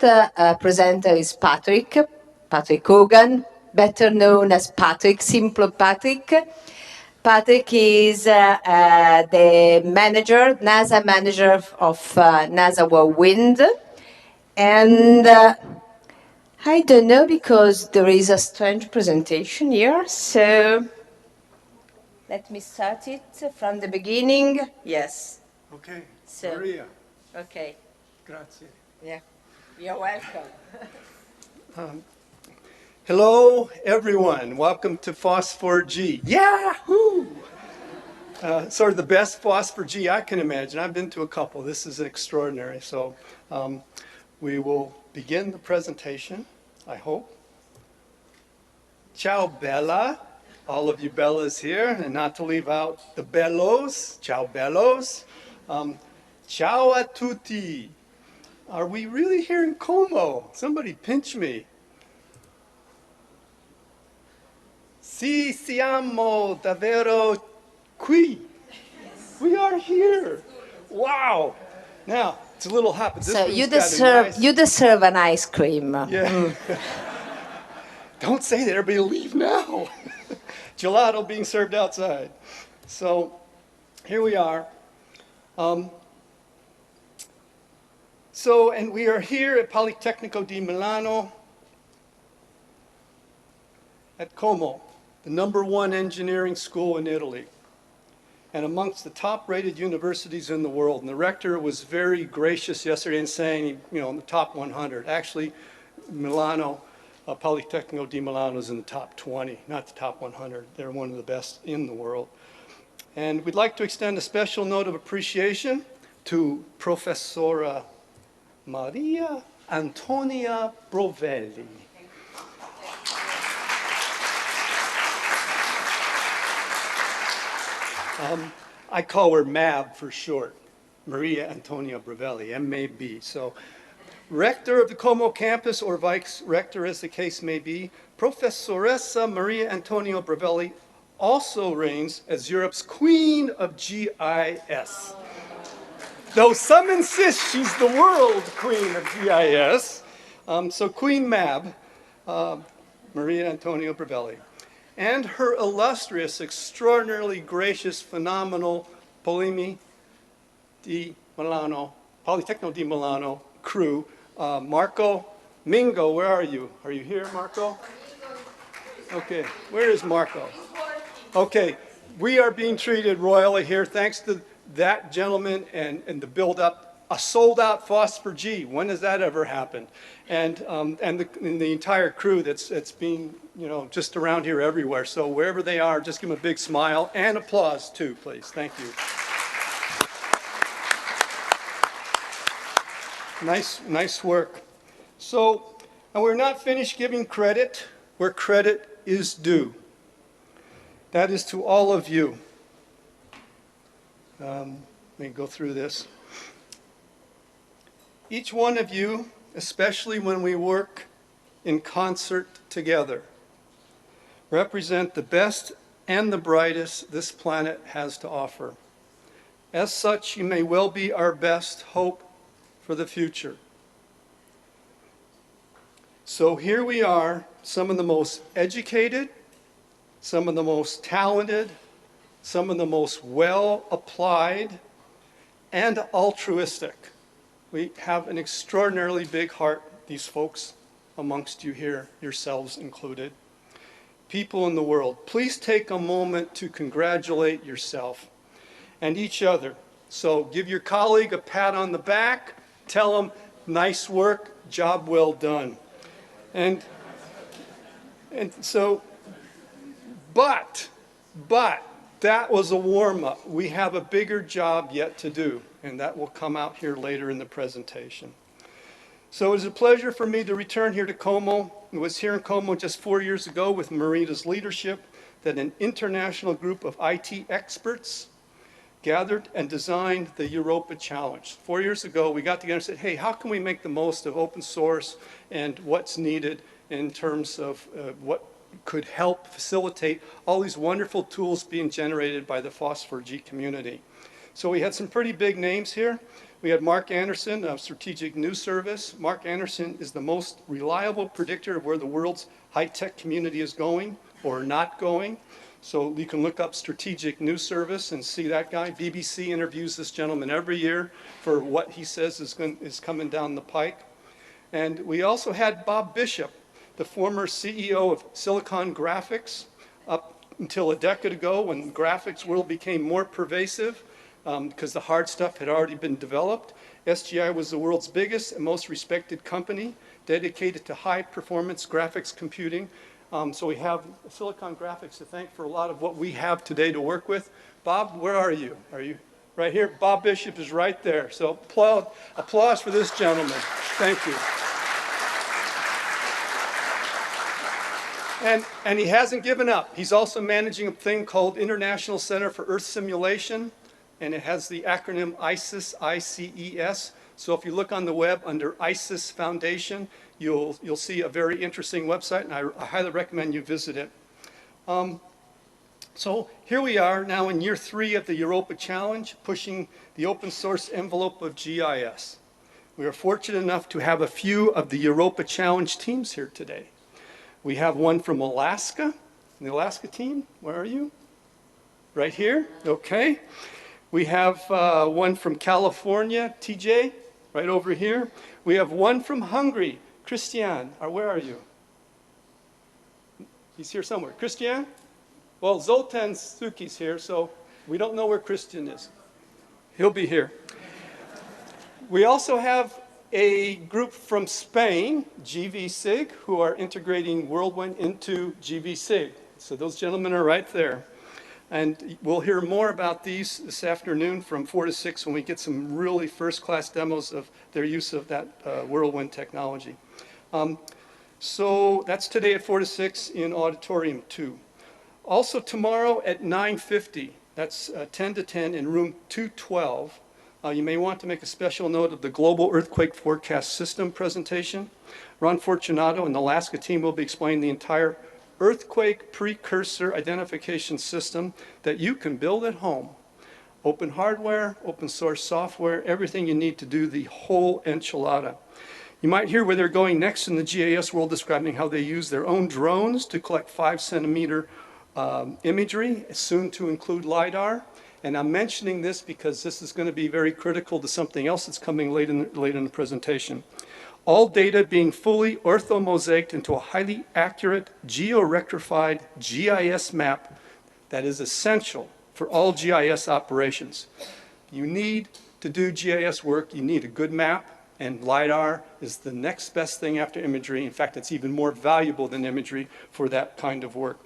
The presenter is Patrick Hogan, better known as Patrick, Simple Patrick. Patrick is the manager, NASA manager of NASA Whirlwind. And I don't know because there is a strange presentation here, so let me start it from the beginning. Yes. Okay, So, Maria, okay. grazie. Yeah, you're welcome. Hello, everyone. Welcome to FOSS4G. Yahoo! Sort of the best FOSS4G I can imagine. I've been to a couple. This is extraordinary. So we will begin the presentation, I hope. Ciao, Bella. All of you Bellas here, and not to leave out the Bellos. Ciao, Bellos. Ciao a tutti. Are we really here in Como? Somebody pinch me. Sì, siamo davvero qui. We are here. Wow. Now, it's a little hot, but this So room's you got a deserve, nice... you deserve an ice cream. Yeah. Don't say that. Everybody leave now. Gelato being served outside. So here we are. And we are here at Politecnico di Milano at Como, the #1 engineering school in Italy, and amongst the top-rated universities in the world. And the rector was very gracious yesterday in saying, in the top 100. Actually, Milano, Politecnico di Milano is in the top 20, not the top 100. They're one of the best in the world. And we'd like to extend a special note of appreciation to Professora Maria Antonia Brovelli. I call her MAB for short, Maria Antonia Brovelli, MAB. So, rector of the Como campus, or vice rector as the case may be, Professoressa Maria Antonia Brovelli also reigns as Europe's Queen of GIS. Though some insist she's the world Queen of GIS. So Queen Mab, Maria Antonia Brovelli, and her illustrious, extraordinarily gracious, phenomenal Polimi di Milano, Politecnico di Milano crew. Marco Mingo, where are you? Are you here, Marco? Okay, where is Marco? Okay, we are being treated royally here thanks to that gentleman and the build-up. A sold-out FOSS4G. When has that ever happened? And the entire crew that's being, just around here everywhere. So wherever they are, just give them a big smile and applause too, please. Thank you. Nice work. So, and we're not finished giving credit where credit is due. That is to all of you. Let me go through this. Each one of you, especially when we work in concert together, represent the best and the brightest this planet has to offer. As such, you may well be our best hope for the future. So here we are, some of the most educated, some of the most talented, some of the most well-applied and altruistic. We have an extraordinarily big heart, these folks amongst you here, yourselves included. People in the world, please take a moment to congratulate yourself and each other. So give your colleague a pat on the back, tell them, nice work, job well done. But that was a warm-up. We have a bigger job yet to do, and that will come out here later in the presentation. So it is a pleasure for me to return here to Como. I was here in Como just 4 years ago with Marita's leadership that an international group of IT experts gathered and designed the Europa Challenge. 4 years ago, we got together and said, hey, how can we make the most of open source and what's needed in terms of what could help facilitate all these wonderful tools being generated by the FOSS4G community. So we had some pretty big names here. We had Mark Anderson of Strategic News Service. Mark Anderson is the most reliable predictor of where the world's high-tech community is going or not going. So you can look up Strategic News Service and see that guy. BBC interviews this gentleman every year for what he says is coming down the pike. And we also had Bob Bishop, the former CEO of Silicon Graphics, up until a decade ago when the graphics world became more pervasive because the hard stuff had already been developed. SGI was the world's biggest and most respected company dedicated to high-performance graphics computing. So we have Silicon Graphics to thank for a lot of what we have today to work with. Bob, where are you? Are you right here? Bob Bishop is right there. So applause for this gentleman. Thank you. And he hasn't given up. He's also managing a thing called International Center for Earth Simulation, and it has the acronym ICES, I-C-E-S. So if you look on the web under ICES Foundation, you'll see a very interesting website, and I highly recommend you visit it. So here we are now in year 3 of the Europa Challenge, pushing the open source envelope of GIS. We are fortunate enough to have a few of the Europa Challenge teams here today. We have one from Alaska, the Alaska team. Where are you? Right here? Okay. We have one from California, TJ, right over here. We have one from Hungary, Christian. Where are you? He's here somewhere. Christian? Well, Zoltan Suki's here, so we don't know where Christian is. He'll be here. We also have a group from Spain, GVSIG, who are integrating Whirlwind into GVSIG. So those gentlemen are right there. And we'll hear more about these this afternoon from 4 to 6 when we get some really first-class demos of their use of that Whirlwind technology. So that's today at 4 to 6 in Auditorium 2. Also tomorrow at 9:50, that's 10 to 10 in room 212, you may want to make a special note of the Global Earthquake Forecast System presentation. Ron Fortunato and the Alaska team will be explaining the entire earthquake precursor identification system that you can build at home. Open hardware, open source software, everything you need to do the whole enchilada. You might hear where they're going next in the GIS world, describing how they use their own drones to collect 5-centimeter imagery, soon to include LiDAR. And I'm mentioning this because this is going to be very critical to something else that's coming late in the presentation. All data being fully orthomosaiced into a highly accurate geo-rectified GIS map that is essential for all GIS operations. You need to do GIS work, you need a good map, and LiDAR is the next best thing after imagery. In fact, it's even more valuable than imagery for that kind of work.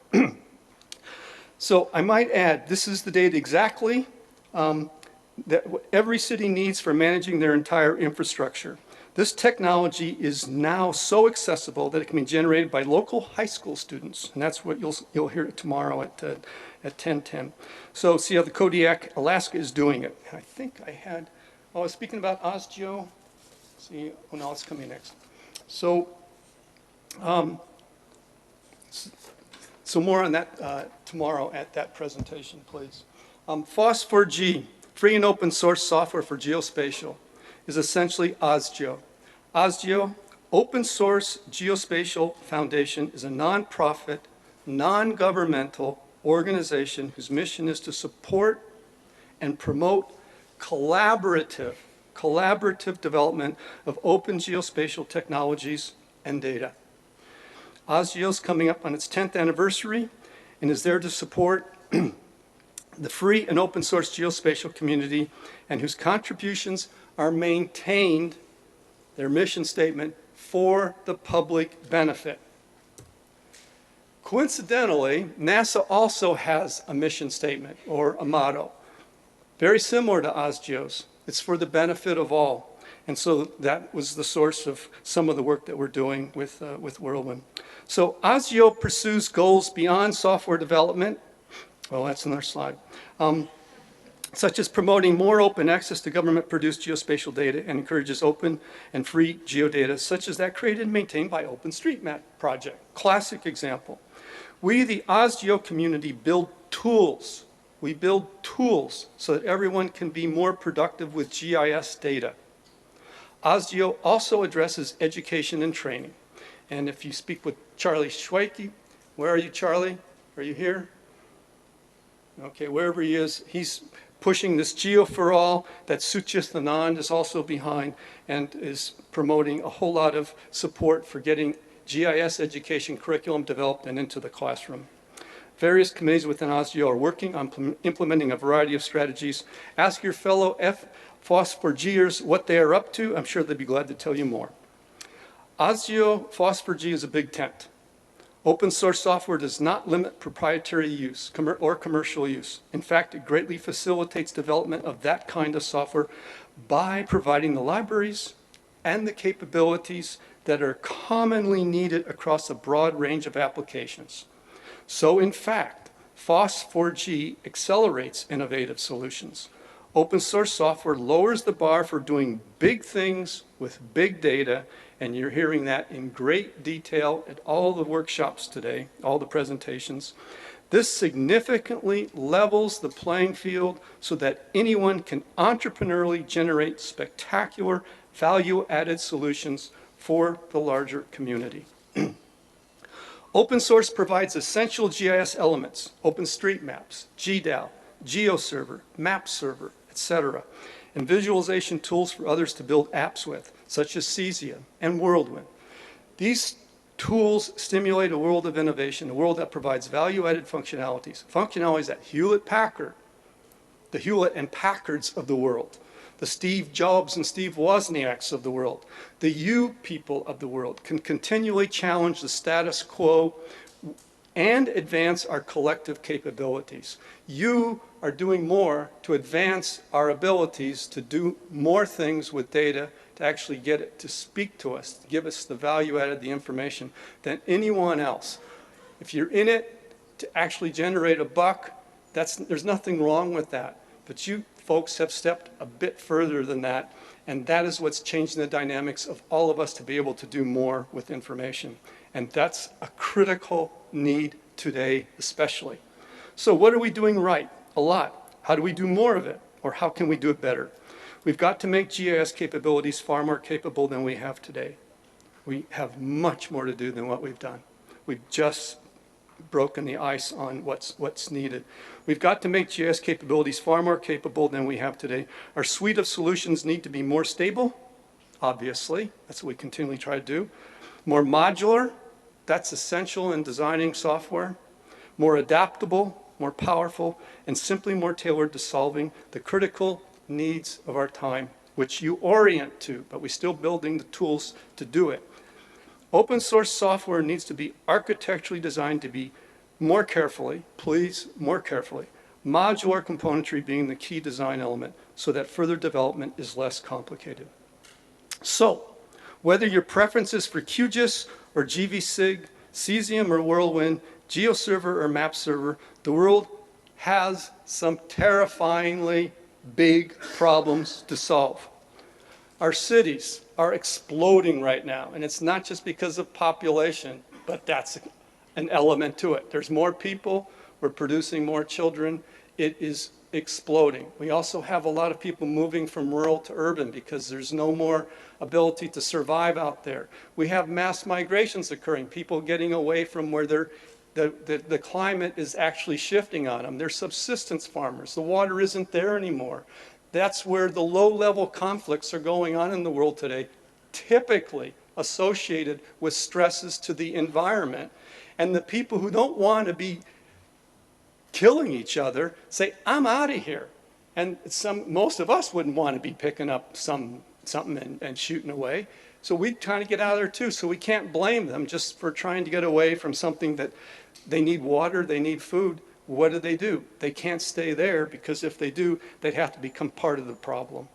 So I might add, this is the data exactly that every city needs for managing their entire infrastructure. This technology is now so accessible that it can be generated by local high school students, and that's what you'll hear tomorrow at 10:10. So see how the Kodiak, Alaska is doing it. I think I had, I was speaking about OSGeo. See, oh no, it's coming next. So, so more on that tomorrow at that presentation, please. FOSS4G, free and open source software for geospatial, is essentially OSGeo. OSGeo, Open Source Geospatial Foundation, is a nonprofit, non-governmental organization whose mission is to support and promote collaborative development of open geospatial technologies and data. OSGeo is coming up on its 10th anniversary and is there to support the free and open source geospatial community, and whose contributions are maintained, their mission statement, for the public benefit. Coincidentally, NASA also has a mission statement or a motto, very similar to OSGeo's. It's for the benefit of all. And so that was the source of some of the work that we're doing with Whirlwind. So OSGeo pursues goals beyond software development. Well, that's another slide. Such as promoting more open access to government-produced geospatial data, and encourages open and free geodata, such as that created and maintained by OpenStreetMap project. Classic example. We, the OSGeo community, build tools We build tools so that everyone can be more productive with GIS data. OSGEO also addresses education and training. And if you speak with Charlie Schweike, where are you, Charlie? Are you here? Okay, wherever he is, he's pushing this Geo for All that Suchith Anand is also behind and is promoting a whole lot of support for getting GIS education curriculum developed and into the classroom. Various committees within OSGEO are working on implementing a variety of strategies. Ask your fellow FOSS4Gers what they are up to. I'm sure they'd be glad to tell you more. OSGEO FOSS4G is a big tent. Open source software does not limit proprietary use or commercial use. In fact, it greatly facilitates development of that kind of software by providing the libraries and the capabilities that are commonly needed across a broad range of applications. So in fact, FOSS4G accelerates innovative solutions. Open source software lowers the bar for doing big things with big data, and you're hearing that in great detail at all the workshops today, all the presentations. This significantly levels the playing field so that anyone can entrepreneurially generate spectacular value-added solutions for the larger community. Open source provides essential GIS elements, OpenStreetMaps, GDAL, GeoServer, MapServer, etc., and visualization tools for others to build apps with, such as Cesium and Whirlwind. These tools stimulate a world of innovation, a world that provides value-added functionalities that Hewlett-Packard, the Hewlett and Packards of the world, the Steve Jobs and Steve Wozniaks of the world, the you people of the world can continually challenge the status quo and advance our collective capabilities. You are doing more to advance our abilities to do more things with data, to actually get it to speak to us, to give us the value added, the information, than anyone else. If you're in it to actually generate a buck, there's nothing wrong with that. But you folks have stepped a bit further than that, and that is what's changing the dynamics of all of us to be able to do more with information. And that's a critical need today, especially. So what are we doing right? A lot. How do we do more of it? Or how can we do it better? We've got to make GIS capabilities far more capable than we have today. We have much more to do than what we've done. We've just broken the ice on what's needed. We've got to make GIS capabilities far more capable than we have today. Our suite of solutions need to be more stable, obviously. That's what we continually try to do. More modular, that's essential in designing software. More adaptable, more powerful, and simply more tailored to solving the critical needs of our time, which you orient to, but we're still building the tools to do it. Open source software needs to be architecturally designed to be more carefully, please, more carefully, modular componentry being the key design element so that further development is less complicated. So, whether your preference is for QGIS or GVSig, Cesium or Whirlwind, GeoServer or MapServer, the world has some terrifyingly big problems to solve. Our cities are exploding right now, and it's not just because of population, but that's an element to it. There's more people, we're producing more children, it is exploding. We also have a lot of people moving from rural to urban because there's no more ability to survive out there. We have mass migrations occurring, people getting away from where the climate is actually shifting on them. They're subsistence farmers. The water isn't there anymore. That's where the low-level conflicts are going on in the world today, typically associated with stresses to the environment. And the people who don't want to be killing each other say, I'm out of here. And most of us wouldn't want to be picking up something and shooting away. So we kind of get out of there too. So we can't blame them just for trying to get away from something that they need water, they need food. What do? They can't stay there because if they do, they'd have to become part of the problem.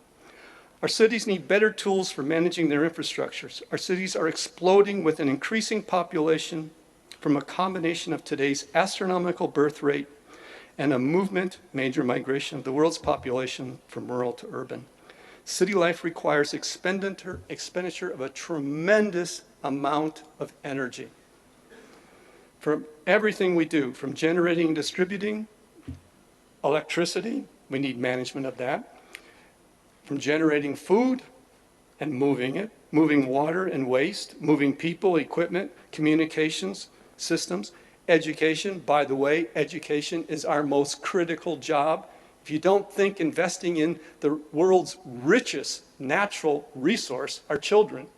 Our cities need better tools for managing their infrastructures. Our cities are exploding with an increasing population from a combination of today's astronomical birth rate and a major migration of the world's population from rural to urban. City life requires expenditure of a tremendous amount of energy. From everything we do, from generating and distributing, Electricity, we need management of that. From generating food and moving it, moving water and waste, moving people, equipment, communications, systems, education. By the way, education is our most critical job. If you don't think investing in the world's richest natural resource, our children,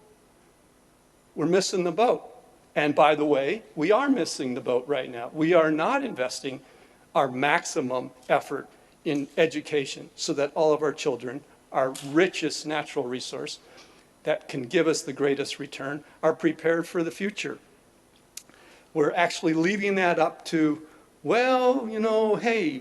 we're missing the boat. And by the way, we are missing the boat right now. We are not investing our maximum effort in education so that all of our children, our richest natural resource that can give us the greatest return, are prepared for the future. We're actually leaving that up to, well, you know, hey,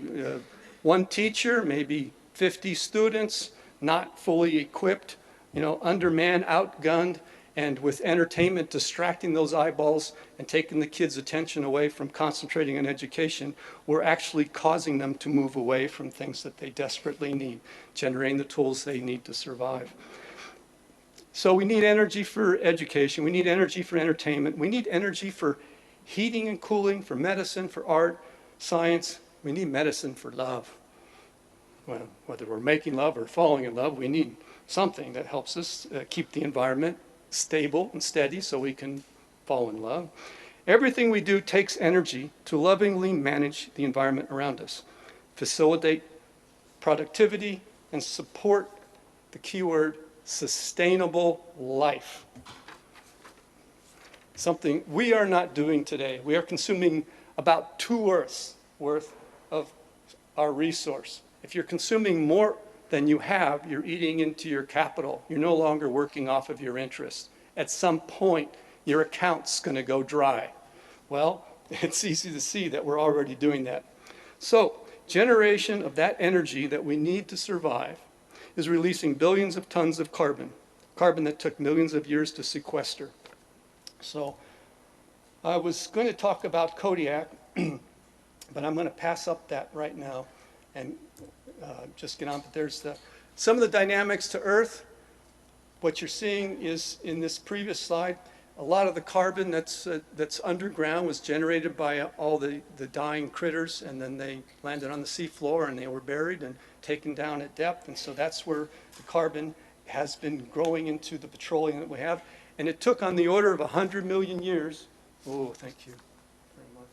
one teacher, maybe 50 students, not fully equipped, you know, undermanned, outgunned, and with entertainment distracting those eyeballs and taking the kids' attention away from concentrating on education, we're actually causing them to move away from things that they desperately need, generating the tools they need to survive. So we need energy for education, we need energy for entertainment, we need energy for heating and cooling, for medicine, for art, science. We need medicine for love. Well, whether we're making love or falling in love, we need something that helps us keep the environment stable and steady so we can fall in love. Everything we do takes energy to lovingly manage the environment around us, facilitate productivity, and support the keyword sustainable life. Something we are not doing today. We are consuming about 2 Earths worth of our resource. If you're consuming more than you have, you're eating into your capital. You're no longer working off of your interest. At some point, your account's going to go dry. Well, it's easy to see that we're already doing that. So, generation of that energy that we need to survive is releasing billions of tons of carbon, carbon that took millions of years to sequester. So, I was going to talk about Kodiak, but I'm going to pass up that right now and just get on. But there's some of the dynamics to Earth. What you're seeing is in this previous slide, a lot of the carbon that's underground was generated by all the dying critters, and then they landed on the seafloor and they were buried and taken down at depth. And so that's where the carbon has been growing into the petroleum that we have. And it took on the order of 100 million years. Oh, thank you very much.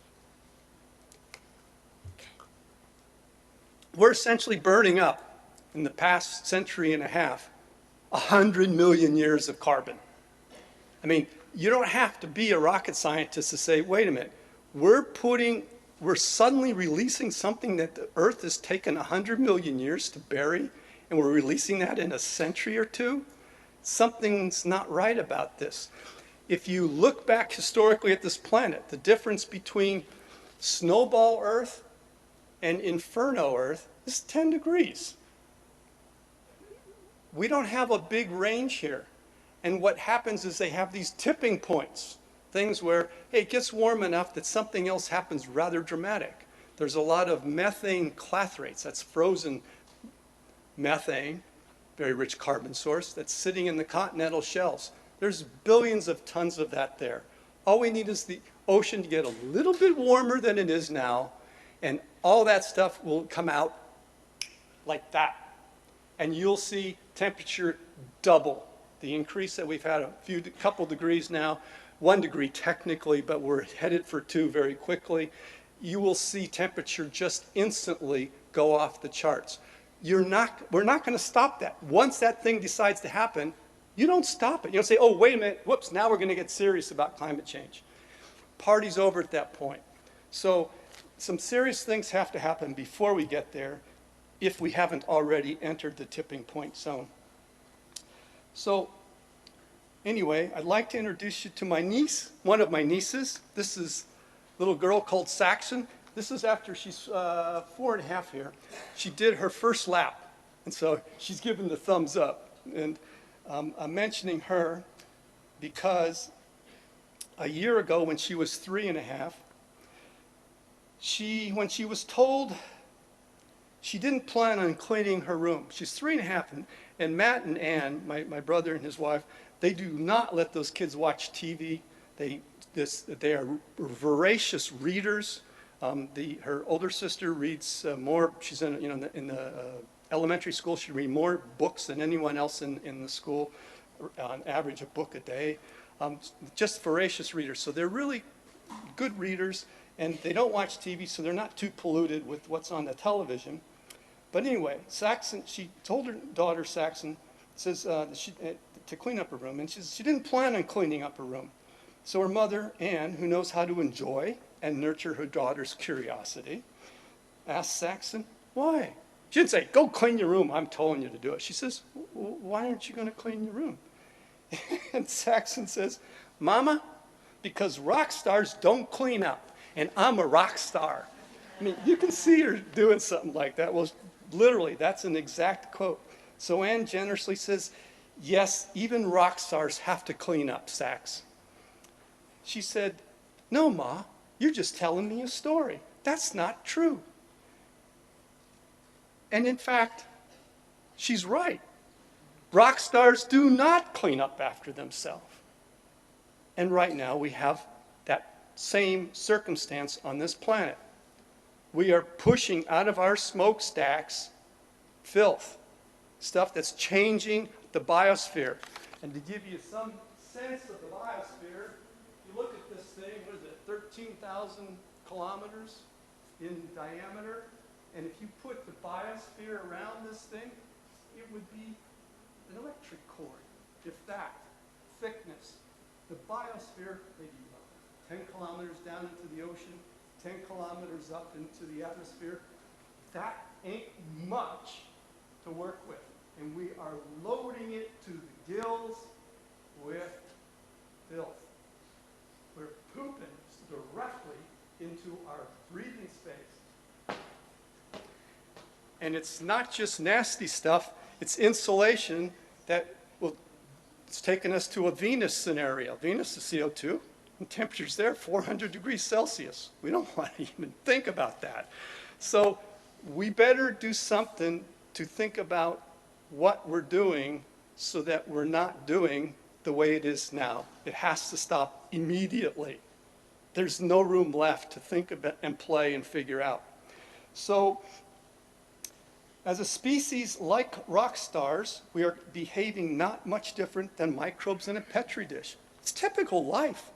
We're essentially burning up in the past century and a half 100 million years of carbon. I mean, you don't have to be a rocket scientist to say, wait a minute, we're suddenly releasing something that the Earth has taken 100 million years to bury, and we're releasing that in a century or two? Something's not right about this. If you look back historically at this planet, the difference between snowball Earth and inferno Earth is 10 degrees. We don't have a big range here. And what happens is they have these tipping points, things where, hey, it gets warm enough that something else happens rather dramatic. There's a lot of methane clathrates, that's frozen methane, very rich carbon source, that's sitting in the continental shelves. There's billions of tons of that there. All we need is the ocean to get a little bit warmer than it is now, and all that stuff will come out like that. And you'll see temperature double. The increase that we've had, a couple degrees now, 1 degree technically, but we're headed for 2 very quickly. You will see temperature just instantly go off the charts. We're not going to stop that. Once that thing decides to happen, you don't stop it. You don't say, oh, wait a minute, whoops, now we're going to get serious about climate change. Party's over at that point. So some serious things have to happen before we get there if we haven't already entered the tipping point zone. So anyway, I'd like to introduce you to my niece, one of my nieces. This is a little girl called Saxon. This is after she's 4.5 here. She did her first lap, and so she's given the thumbs up. And I'm mentioning her because a year ago when she was 3.5, when she was told she didn't plan on cleaning her room. She's 3.5, and Matt and Ann, my brother and his wife, they do not let those kids watch TV. They are voracious readers. Her older sister reads more. She's in, in the elementary school. She reads more books than anyone else in the school, on average a book a day. Just voracious readers. So they're really good readers, and they don't watch TV, so they're not too polluted with what's on the television. But anyway, Saxon, she told her daughter Saxon, says to clean up her room, and she didn't plan on cleaning up her room. So her mother, Anne, who knows how to enjoy and nurture her daughter's curiosity, asked Saxon, why? She didn't say, go clean your room, I'm telling you to do it. She says, why aren't you going to clean your room? And Saxon says, Mama, because rock stars don't clean up, and I'm a rock star. I mean, you can see her doing something like that. Well, literally, that's an exact quote. So Anne generously says, yes, even rock stars have to clean up, Sax. She said, no, Ma, you're just telling me a story. That's not true. And in fact, she's right. Rock stars do not clean up after themselves. And right now we have that same circumstance on this planet. We are pushing out of our smokestacks filth, stuff that's changing the biosphere. And to give you some sense of the biosphere, you look at this thing, what is it, 13,000 kilometers in diameter? And if you put the biosphere around this thing, it would be an electric cord, if that, thickness. The biosphere, maybe 10 kilometers down into the ocean, 10 kilometers up into the atmosphere, that ain't much to work with. And we are loading it to the gills with filth. We're pooping directly into our breathing space. And it's not just nasty stuff, it's insulation that it's taken us to a Venus scenario. Venus is CO2, and temperature's there, 400 degrees Celsius. We don't want to even think about that. So we better do something to think about what we're doing so that we're not doing the way it is now. It has to stop immediately. There's no room left to think about and play and figure out. So as a species like rock stars, we are behaving not much different than microbes in a petri dish. It's typical life.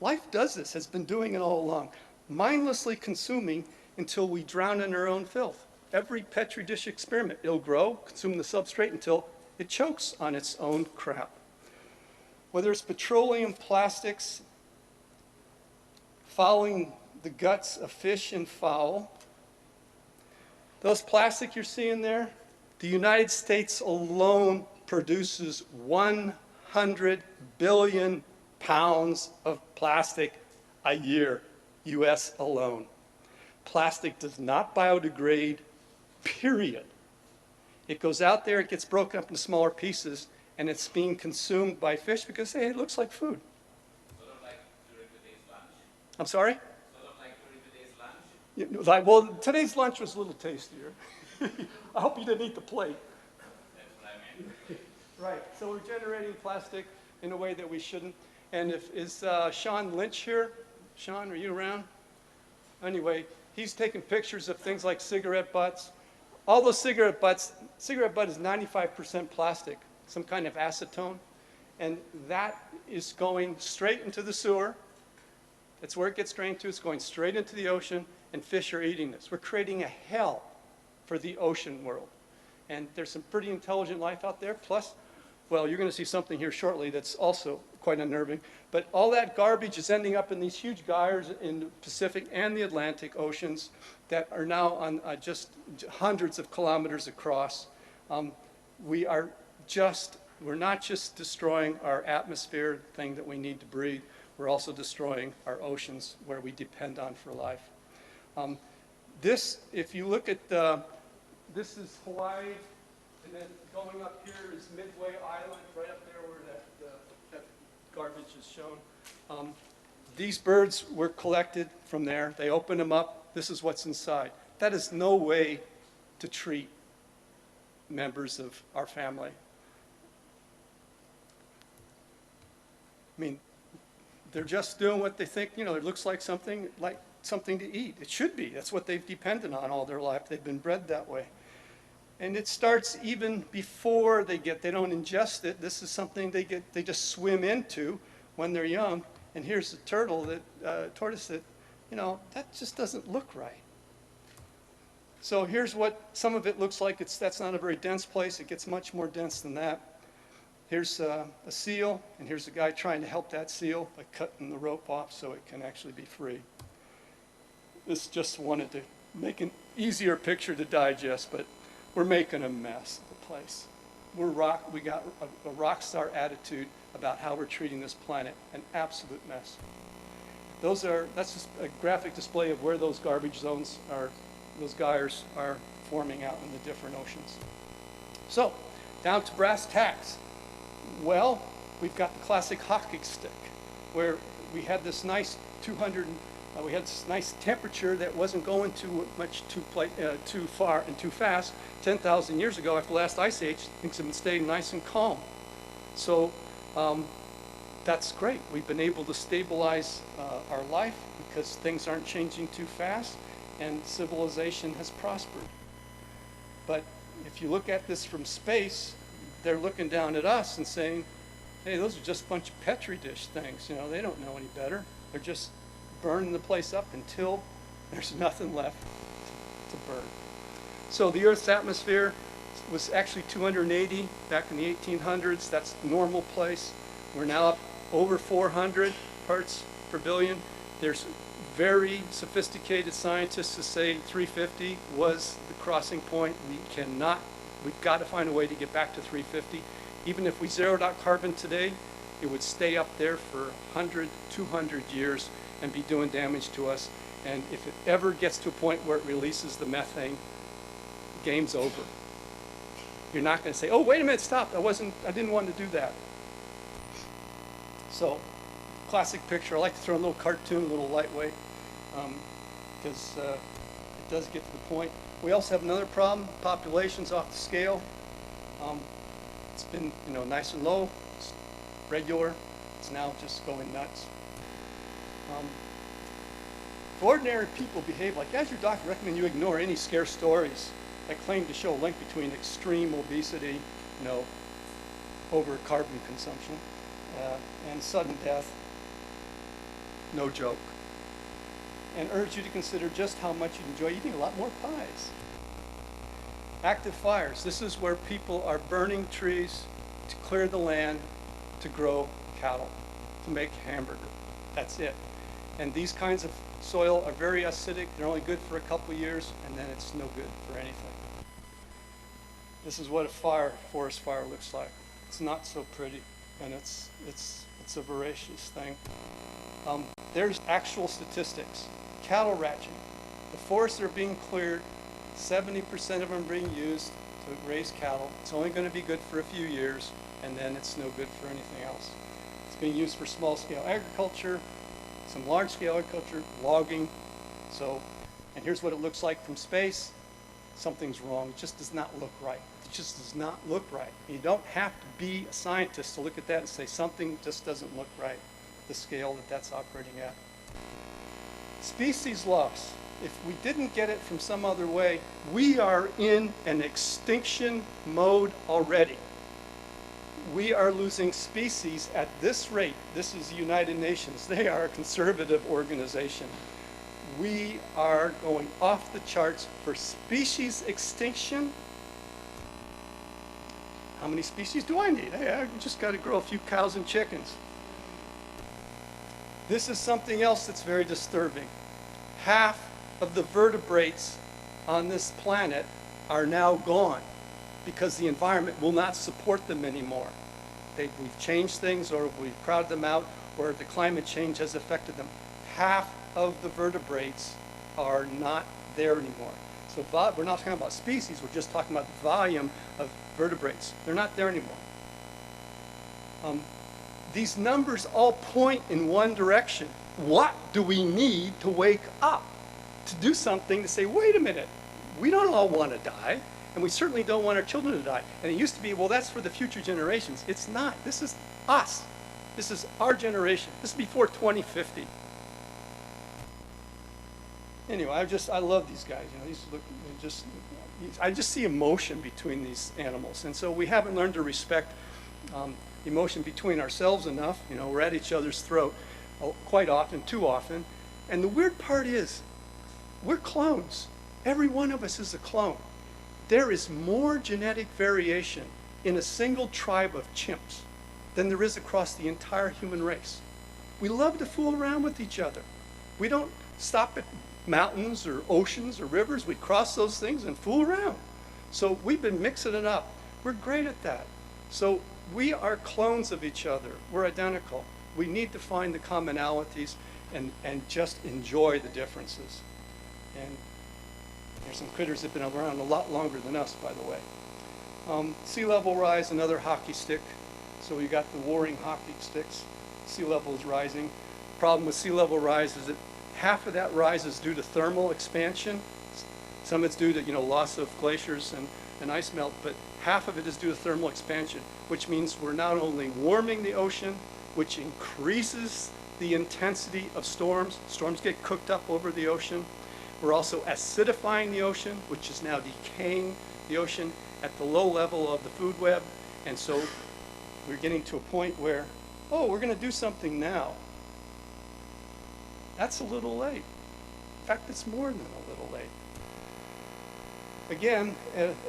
Life does this, has been doing it all along, mindlessly consuming until we drown in our own filth. Every petri dish experiment, it'll grow, consume the substrate until it chokes on its own crap. Whether it's petroleum, plastics, fouling the guts of fish and fowl, those plastic you're seeing there, the United States alone produces 100 billion pounds of plastic a year, US alone. Plastic does not biodegrade, period. It goes out there, it gets broken up into smaller pieces, and it's being consumed by fish because, hey, it looks like food. Sort of like during today's lunch. I'm sorry? Sort of like during today's lunch. Well, today's lunch was a little tastier. I hope you didn't eat the plate. That's what I meant. Right, so we're generating plastic in a way that we shouldn't. And is Sean Lynch here? Sean, are you around? Anyway, he's taking pictures of things like cigarette butts. All those cigarette butt is 95% plastic, some kind of acetone. And that is going straight into the sewer. That's where it gets drained to. It's going straight into the ocean, and fish are eating this. We're creating a hell for the ocean world. And there's some pretty intelligent life out there. Plus, well, you're going to see something here shortly that's also quite unnerving. But all that garbage is ending up in these huge gyres in the Pacific and the Atlantic oceans that are now on just hundreds of kilometers across. We're not just destroying our atmosphere, the thing that we need to breathe, we're also destroying our oceans where we depend on for life. If you look at this is Hawaii, and then going up here is Midway Island, right up there where that garbage is shown. These birds were collected from there. They opened them up. This is what's inside. That is no way to treat members of our family. I mean, they're just doing what they think, it looks like something like something to eat. It should be. That's what they've depended on all their life. They've been bred that way. And it starts even before they don't ingest it. This is something they just swim into when they're young. And here's the tortoise that, that just doesn't look right. So here's what some of it looks like. That's not a very dense place. It gets much more dense than that. Here's a seal, and here's a guy trying to help that seal by cutting the rope off so it can actually be free. This just wanted to make an easier picture to digest, but we're making a mess of the place. We got a rock star attitude about how we're treating this planet, an absolute mess. That's just a graphic display of where those garbage zones are, those gyres are forming out in the different oceans. So, down to brass tacks. Well, we've got the classic hockey stick, where we had this nice we had this nice temperature that wasn't going too far and too fast. 10,000 years ago, after the last ice age, things have been staying nice and calm. So that's great. We've been able to stabilize our life because things aren't changing too fast, and civilization has prospered. But if you look at this from space, they're looking down at us and saying, hey, those are just a bunch of Petri dish things. They don't know any better. They're just burning the place up until there's nothing left to burn. So the Earth's atmosphere was actually 280 back in the 1800s. That's the normal place. We're now up over 400 parts per billion. There's very sophisticated scientists who say 350 was the crossing point. We've got to find a way to get back to 350. Even if we zeroed out carbon today, it would stay up there for 100, 200 years and be doing damage to us. And if it ever gets to a point where it releases the methane, game's over. You're not going to say, oh, wait a minute, stop. I didn't want to do that. So, classic picture. I like to throw a little cartoon, a little lightweight, because it does get to the point. We also have another problem. Population's off the scale. It's been, nice and low, it's regular. It's now just going nuts. If ordinary people behave like, as your doctor recommend you ignore any scare stories that claim to show a link between extreme obesity, over carbon consumption, and sudden death, no joke. And urge you to consider just how much you enjoy eating a lot more pies. Active fires. This is where people are burning trees to clear the land to grow cattle, to make hamburger. That's it. And these kinds of soil are very acidic. They're only good for a couple years, and then it's no good for anything. This is what a forest fire looks like. It's not so pretty, and it's a voracious thing. There's actual statistics. Cattle ranching. The forests are being cleared. 70% of them are being used to raise cattle. It's only going to be good for a few years, and then it's no good for anything else. It's being used for small-scale agriculture, some large-scale agriculture, logging. And here's what it looks like from space. Something's wrong. It just does not look right. It just does not look right. You don't have to be a scientist to look at that and say something just doesn't look right at the scale that that's operating at. Species loss. If we didn't get it from some other way, we are in an extinction mode already. We are losing species at this rate. This is the United Nations. They are a conservative organization. We are going off the charts for species extinction. How many species do I need? Hey, I just got to grow a few cows and chickens. This is something else that's very disturbing. Half of the vertebrates on this planet are now gone because the environment will not support them anymore. We've changed things, or we've crowded them out, or the climate change has affected them. Half of the vertebrates are not there anymore. So we're not talking about species, we're just talking about the volume of vertebrates. They're not there anymore. These numbers all point in one direction. What do we need to wake up to do something to say, wait a minute, we don't all want to die, and we certainly don't want our children to die. And it used to be, well, that's for the future generations. It's not. This is us. This is our generation. This is before 2050. Anyway, I love these guys. You know, I just see emotion between these animals, and so we haven't learned to respect emotion between ourselves enough. You know, we're at each other's throat quite often, too often. And the weird part is, we're clones. Every one of us is a clone. There is more genetic variation in a single tribe of chimps than there is across the entire human race. We love to fool around with each other. We don't stop at mountains or oceans or rivers. We cross those things and fool around. So we've been mixing it up. We're great at that. So we are clones of each other. We're identical. We need to find the commonalities and just enjoy the differences. And there's some critters that have been around a lot longer than us, by the way. Sea level rise, another hockey stick. So we got the warring hockey sticks. Sea level is rising. Problem with sea level rise is that half of that rise is due to thermal expansion. Some of it's due to, you know, loss of glaciers and ice melt, but half of it is due to thermal expansion, which means we're not only warming the ocean, which increases the intensity of storms. Storms get cooked up over the ocean. We're also acidifying the ocean, which is now decaying the ocean at the low level of the food web. And so we're getting to a point where, oh, we're going to do something now. That's a little late. In fact, it's more than a little late. Again,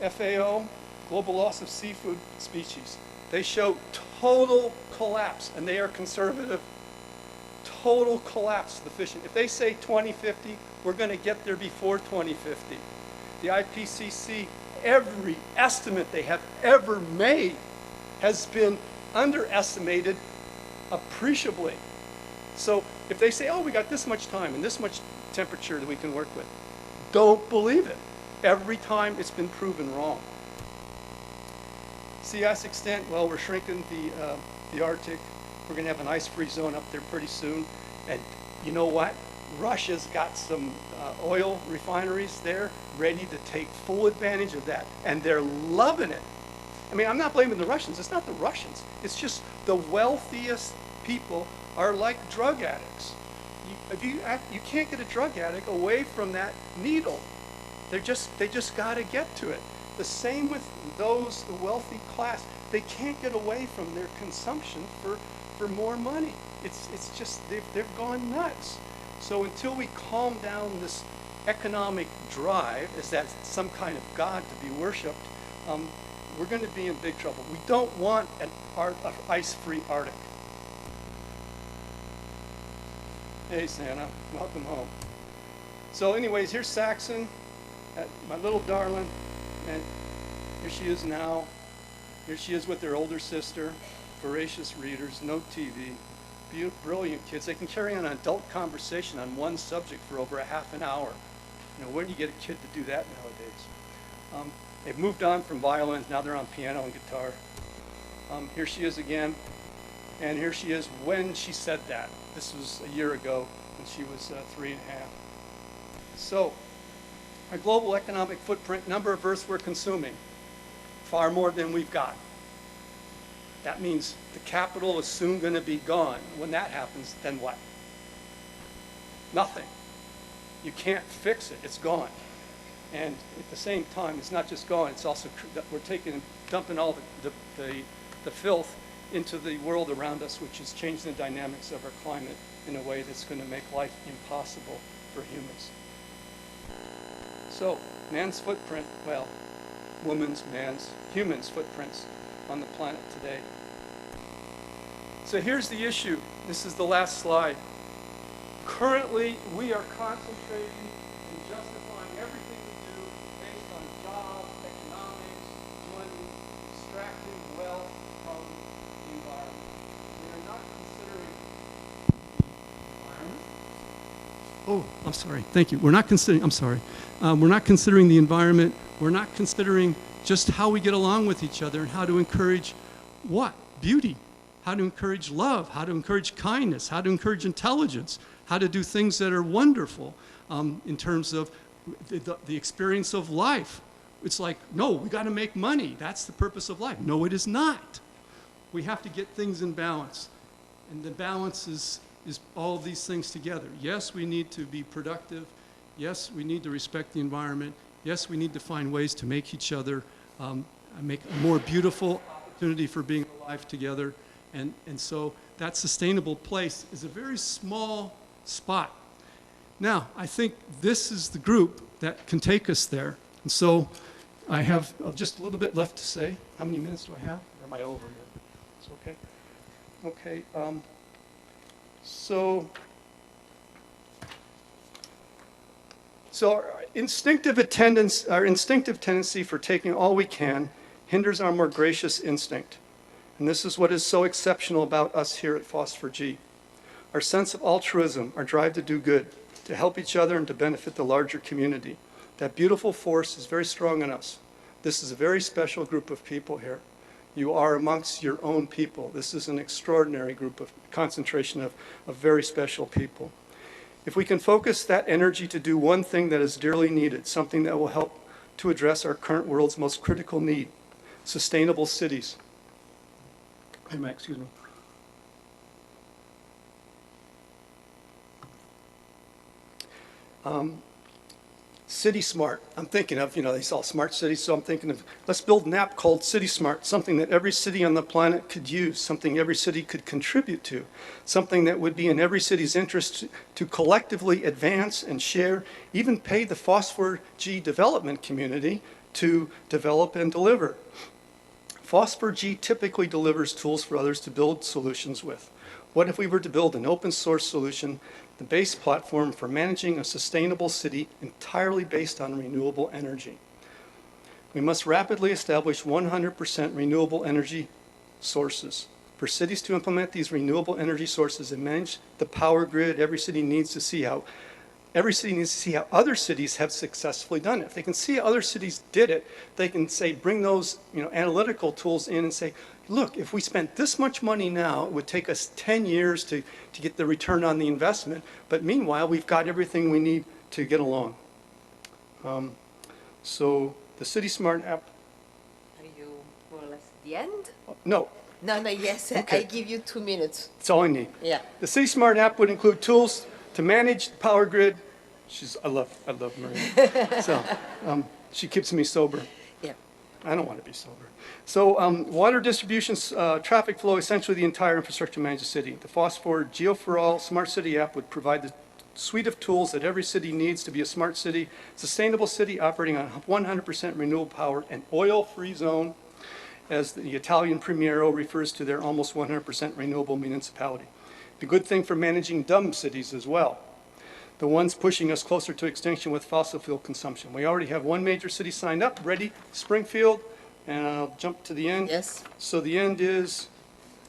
FAO, global loss of seafood species. They show total collapse, and they are conservative. Total collapse of the fishing. If they say 2050, we're going to get there before 2050. The IPCC, every estimate they have ever made has been underestimated appreciably. So if they say, oh, we got this much time and this much temperature that we can work with, don't believe it. Every time it's been proven wrong. Sea ice extent, well, we're shrinking the Arctic. We're going to have an ice-free zone up there pretty soon. And you know what? Russia's got some oil refineries there ready to take full advantage of that. And they're loving it. I mean, I'm not blaming the Russians. It's not the Russians. It's just the wealthiest people are like drug addicts. You can't get a drug addict away from that needle. They just got to get to it. The same with those, the wealthy class. They can't get away from their consumption for more money. It's just, they've gone nuts. So until we calm down this economic drive, as that's some kind of God to be worshipped, we're going to be in big trouble. We don't want an ice-free Arctic. Hey, Santa, welcome home. So anyways, here's Saxon, my little darling, and here she is now. Here she is with her older sister, voracious readers, no TV, brilliant kids. They can carry on an adult conversation on one subject for over a half an hour. You know, where do you get a kid to do that nowadays? They've moved on from violin, now they're on piano and guitar. Here she is again, and here she is when she said that. This was a year ago when she was 3.5. So, our global economic footprint, number of Earths we're consuming, far more than we've got. That means the capital is soon going to be gone. When that happens, then what? Nothing. You can't fix it. It's gone. And at the same time, it's not just gone. It's also we're dumping all the filth into the world around us, which is changing the dynamics of our climate in a way that's going to make life impossible for humans. So, man's footprint, well, woman's, man's, humans' footprints on the planet today. So here's the issue. This is the last slide. Currently, we are concentrating and justifying everything we do based on jobs, economics, money, extracting wealth from the environment. We are not considering the environment. Oh, I'm sorry. Thank you. We're not considering, I'm sorry. We're not considering the environment. We're not considering just how we get along with each other and how to encourage what? Beauty. How to encourage love, how to encourage kindness, how to encourage intelligence, how to do things that are wonderful in terms of the experience of life. It's like, no, we got to make money. That's the purpose of life. No, it is not. We have to get things in balance. And the balance is all of these things together. Yes, we need to be productive. Yes, we need to respect the environment. Yes, we need to find ways to make each other, make a more beautiful opportunity for being alive together. And so that sustainable place is a very small spot. Now, I think this is the group that can take us there. And so I have just a little bit left to say. How many minutes do I have? Or am I over? It's okay. Okay. So our instinctive tendency for taking all we can hinders our more gracious instinct. And this is what is so exceptional about us here at FOSS4G. Our sense of altruism, our drive to do good, to help each other and to benefit the larger community. That beautiful force is very strong in us. This is a very special group of people here. You are amongst your own people. This is an extraordinary group of concentration of very special people. If we can focus that energy to do one thing that is dearly needed, something that will help to address our current world's most critical need, sustainable cities. Excuse me. City Smart. I'm thinking of, they sell smart cities, so I'm thinking of, let's build an app called City Smart, something that every city on the planet could use, something every city could contribute to, something that would be in every city's interest to collectively advance and share, even pay the FOSS4G development community to develop and deliver. FOSS4G typically delivers tools for others to build solutions with. What if we were to build an open source solution, the base platform for managing a sustainable city entirely based on renewable energy? We must rapidly establish 100% renewable energy sources. For cities to implement these renewable energy sources and manage the power grid, every city needs to see how other cities have successfully done it. If they can see how other cities did it, they can say, bring those analytical tools in and say, look, if we spent this much money now, it would take us 10 years to get the return on the investment. But meanwhile, we've got everything we need to get along. So the City Smart app. Are you more or less at the end? No. No, yes, Okay. I give you 2 minutes. That's all I need. Yeah. The City Smart app would include tools to manage the power grid. I love Maria. So she keeps me sober. Yeah. I don't want to be sober. So water distribution, traffic flow, essentially the entire infrastructure to manage the city. The FOSS4 Geo4All Smart City app would provide the suite of tools that every city needs to be a smart city, sustainable city operating on 100% renewable power, and oil-free zone, as the Italian Premiero refers to their almost 100% renewable municipality. The good thing for managing dumb cities as well, the ones pushing us closer to extinction with fossil fuel consumption. We already have one major city signed up, ready, Springfield, and I'll jump to the end. Yes. So the end is,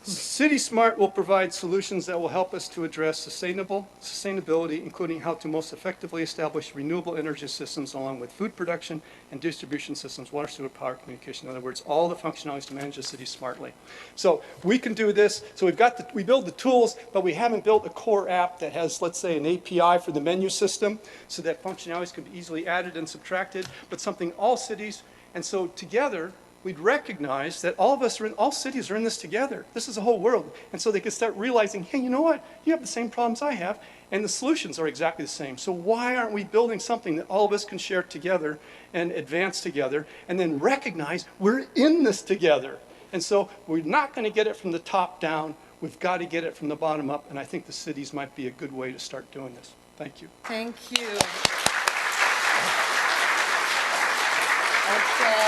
City Smart will provide solutions that will help us to address sustainability, including how to most effectively establish renewable energy systems along with food production and distribution systems, water, sewer, power, communication. In other words, all the functionalities to manage the city smartly. So we can do this. So we build the tools, but we haven't built a core app that has, let's say, an API for the menu system so that functionalities can be easily added and subtracted, but something all cities, and so together, we'd recognize that all cities are in this together. This is a whole world. And so they could start realizing, hey, you know what? You have the same problems I have, and the solutions are exactly the same. So why aren't we building something that all of us can share together and advance together, and then recognize we're in this together? And so we're not going to get it from the top down. We've got to get it from the bottom up, and I think the cities might be a good way to start doing this. Thank you. Thank you. Okay.